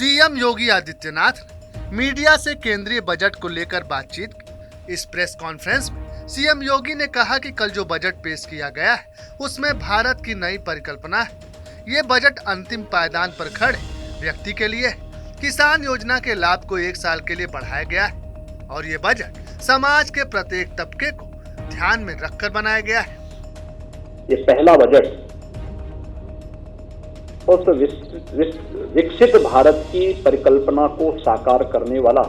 CM Yogi Adityanath ने media से केंद्रीय बजट को लेकर बातचीत की। इस प्रेस कॉन्फ्रेंस में सीएम योगी ने कहा कि कल जो बजट पेश किया गया है उसमें भारत की नई परिकल्पना है। ये बजट अंतिम पायदान पर खड़े व्यक्ति के लिए किसान योजना के लाभ को 1 साल के लिए बढ़ाया गया है और ये बजट समाज के प्रत्येक तबके को ध्यान में रखकर बनाया गया है। ये पहला बजट उस विकसित भारत की परिकल्पना को साकार करने वाला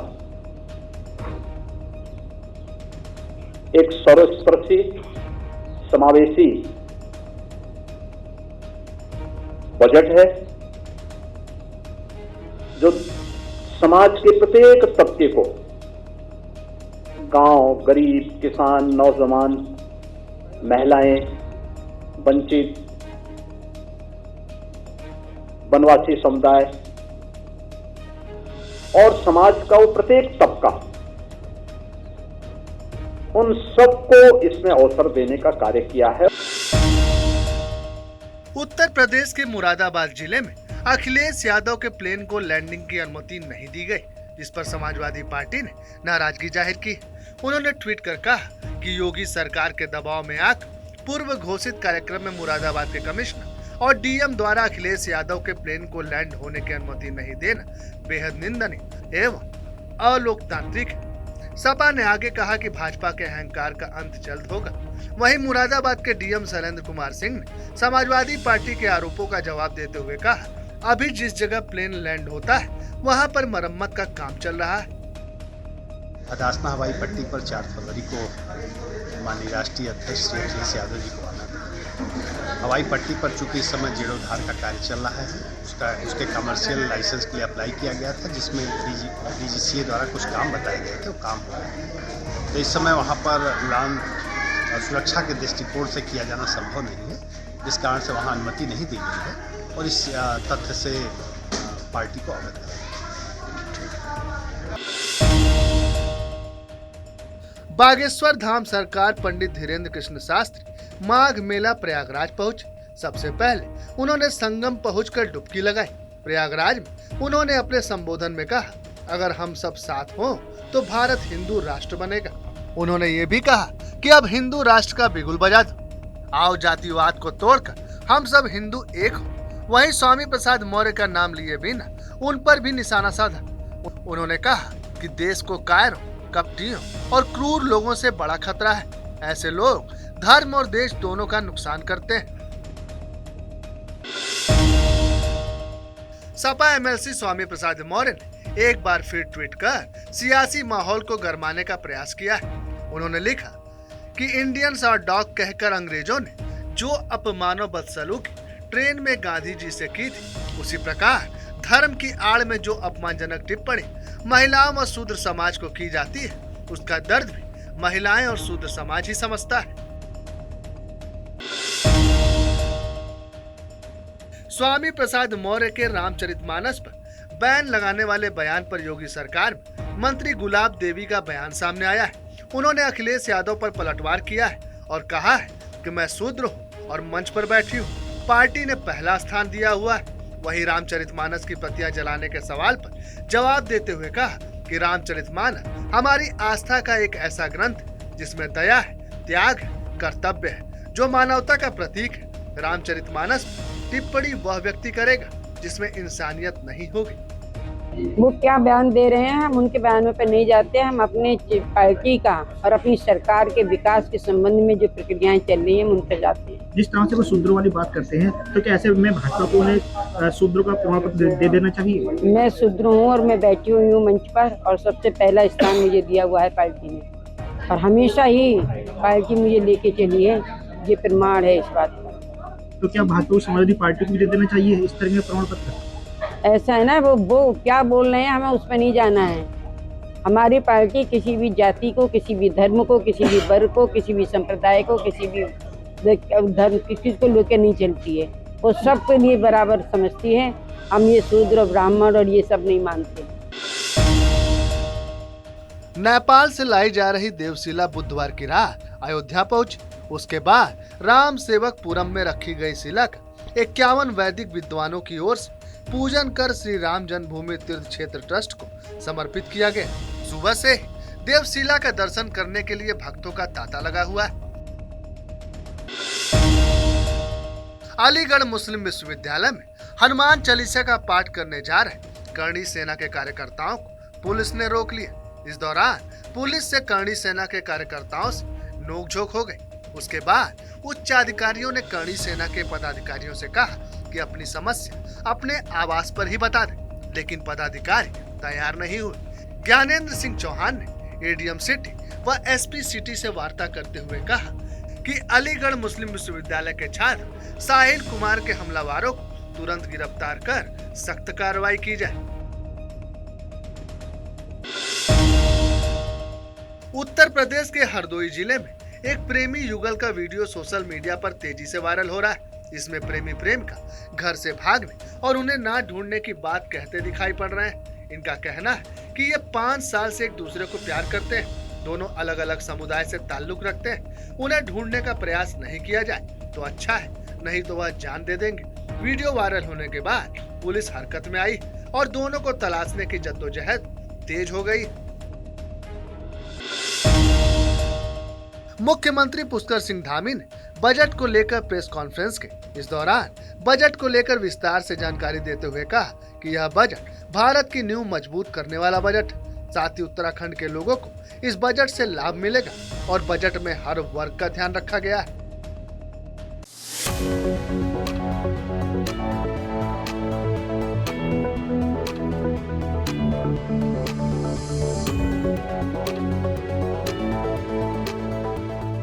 एक सर्वस्पर्शी समावेशी बजट है जो समाज के प्रत्येक तबके को, गांव, गरीब, किसान, नौजवान, महिलाएं, वंचित, वनवासी समुदाय और समाज का वो प्रत्येक तबका, उन सबको इसमें अवसर देने का कार्य किया है। उत्तर प्रदेश के मुरादाबाद जिले में अखिलेश यादव के प्लेन को लैंडिंग की अनुमति नहीं दी गई, जिस पर समाजवादी पार्टी ने नाराजगी जाहिर की। उन्होंने ट्वीट कर कहा कि योगी सरकार के दबाव में आकर पूर्व घोषित कार्यक्रम में मुरादाबाद के कमिश्नर और डीएम द्वारा अखिलेश यादव के प्लेन को लैंड होने की अनुमति नहीं देना बेहद निंदनीय एवं अलोकतांत्रिक है। सपा ने आगे कहा कि भाजपा के अहंकार का अंत जल्द होगा। वहीं मुरादाबाद के डीएम शैलेंद्र कुमार सिंह ने समाजवादी पार्टी के आरोपों का जवाब देते हुए कहा, अभी जिस जगह प्लेन लैंड होता है वहां पर मरम्मत का काम चल रहा है। अदासना हवाई पट्टी पर 4 फरवरी को माननीय राष्ट्रीय अध्यक्ष श्री अखिलेश यादव जी को आना था। हवाई पट्टी पर चूंकि इस समय जीर्णोद्धार का कार्य चल रहा है, उसके कमर्शियल लाइसेंस के लिए अप्लाई किया गया था, जिसमें डीजीसीए द्वारा कुछ काम बताए गए थे, वो काम हो रहे हैं। तो इस समय वहाँ पर उड़ान सुरक्षा के दृष्टिकोण से किया जाना संभव नहीं है, जिस कारण से वहाँ अनुमति नहीं दी गई है और इस तथ्य से पार्टी को अवगत है। बागेश्वर धाम सरकार पंडित धीरेन्द्र कृष्ण शास्त्री माघ मेला प्रयागराज पहुंचे। सबसे पहले उन्होंने संगम पहुंचकर डुबकी लगाई। प्रयागराज में उन्होंने अपने संबोधन में कहा, अगर हम सब साथ हों तो भारत हिंदू राष्ट्र बनेगा। उन्होंने ये भी कहा कि अब हिंदू राष्ट्र का बिगुल बजा दो, आओ जातिवाद को तोड़कर हम सब हिंदू एक हो। वहीं स्वामी प्रसाद मौर्य का नाम लिए बिना उन पर भी निशाना साधा। उन्होंने कहा कि देश को कायरों, कपटियों और क्रूर लोगों से बड़ा खतरा है। ऐसे लोग धर्म और देश दोनों का नुकसान करते हैं। सपा एमएलसी स्वामी प्रसाद मौर्य ने एक बार फिर ट्वीट कर सियासी माहौल को गरमाने का प्रयास किया है। उन्होंने लिखा कि इंडियंस और डॉग कहकर अंग्रेजों ने जो अपमानों बदसलूकी ट्रेन में गांधी जी से की थी, उसी प्रकार धर्म की आड़ में जो अपमानजनक टिप्पणी महिलाओं और शूद्र समाज को की जाती है, उसका दर्द भी महिलाएं और शूद्र समाज ही समझता है। स्वामी प्रसाद मौर्य के रामचरितमानस पर बैन लगाने वाले बयान पर योगी सरकार में मंत्री गुलाब देवी का बयान सामने आया है। उन्होंने अखिलेश यादव पर पलटवार किया है और कहा है कि मैं शूद्र हूँ और मंच पर बैठी हूँ, पार्टी ने पहला स्थान दिया हुआ है। वहीं रामचरितमानस की प्रतियां जलाने के सवाल पर जवाब देते हुए कहा कि रामचरितमानस हमारी आस्था का एक ऐसा ग्रंथ जिसमें दया है, त्याग है, कर्तव्य है, जो मानवता का प्रतीक है। रामचरितमानस टिप्पणी वह व्यक्ति करेगा जिसमें इंसानियत नहीं होगी। वो क्या बयान दे रहे हैं, हम उनके बयानों पर नहीं जाते। हम अपने पार्टी का और अपनी सरकार के विकास के संबंध में जो प्रक्रियाएं चल रही हैं उन पर जाते हैं। जिस तरह से वो शूद्रों वाली बात करते हैं, तो क्या ऐसे में भाजपा को उन्हें शूद्रों का प्रमाण पत्र दे देना चाहिए? मैं शूद्र हूँ और मैं बैठी हुई हूँ मंच पर और सबसे पहला स्थान मुझे दिया हुआ है पार्टी ने और हमेशा ही पार्टी मुझे लेके चली है, ये प्रमाण है इस बात का। तो क्या भाजपा को समाजवादी पार्टी को दे देना चाहिए इस तरह के प्रमाण पत्र? ऐसा है ना, वो क्या बोल रहे हैं, हमें उस पर नहीं जाना है। हमारी पार्टी किसी भी जाति को, किसी भी धर्म को, किसी भी वर्ग को, किसी भी संप्रदाय को, किसी भी धर्म किसी को लेकर नहीं चलती है। वो सबके लिए बराबर समझती है। हम ये शूद्र, ब्राह्मण और ये सब नहीं मानते। नेपाल से लाई जा रही देवशिला बुधवार की रात अयोध्या पहुंची। उसके बाद राम सेवकपुरम में रखी गई शिला का 51 वैदिक विद्वानों की ओर से पूजन कर श्री राम जन्मभूमि तीर्थ क्षेत्र ट्रस्ट को समर्पित किया गया। सुबह से देवशिला का दर्शन करने के लिए भक्तों का तांता लगा हुआ है। अलीगढ़ मुस्लिम विश्वविद्यालय में हनुमान चालीसा का पाठ करने जा रहे करणी सेना के कार्यकर्ताओं को पुलिस ने रोक लिया। इस दौरान पुलिस से करणी सेना के कार्यकर्ताओं से नोकझोंक हो गई। उसके बाद उच्चाधिकारियों ने करणी सेना के पदाधिकारियों से कहा कि अपनी समस्या अपने आवास पर ही बता दें, लेकिन पदाधिकारी तैयार नहीं हुए। ज्ञानेंद्र सिंह चौहान ने एडीएम सिटी व एसपी सिटी से वार्ता करते हुए कहा कि अलीगढ़ मुस्लिम विश्वविद्यालय के छात्र साहिल कुमार के हमलावरों को तुरंत गिरफ्तार कर सख्त कार्रवाई की जाए। उत्तर प्रदेश के हरदोई जिले में एक प्रेमी युगल का वीडियो सोशल मीडिया पर तेजी से वायरल हो रहा है। इसमें प्रेमी प्रेमिका घर से भागने और उन्हें ना ढूंढने की बात कहते दिखाई पड़ रहे हैं। इनका कहना है कि ये 5 साल से एक दूसरे को प्यार करते हैं, दोनों अलग अलग समुदाय से ताल्लुक रखते हैं। उन्हें ढूंढने का प्रयास नहीं किया जाए तो अच्छा है, नहीं तो वह जान दे देंगे। वीडियो वायरल होने के बाद पुलिस हरकत में आई और दोनों को तलाशने की जद्दोजहद तेज हो गई। मुख्यमंत्री पुष्कर सिंह धामी ने बजट को लेकर प्रेस कॉन्फ्रेंस की। इस दौरान बजट को लेकर विस्तार से जानकारी देते हुए कहा कि यह बजट भारत की नींव मजबूत करने वाला बजट, साथ ही उत्तराखंड के लोगों को इस बजट से लाभ मिलेगा और बजट में हर वर्ग का ध्यान रखा गया है।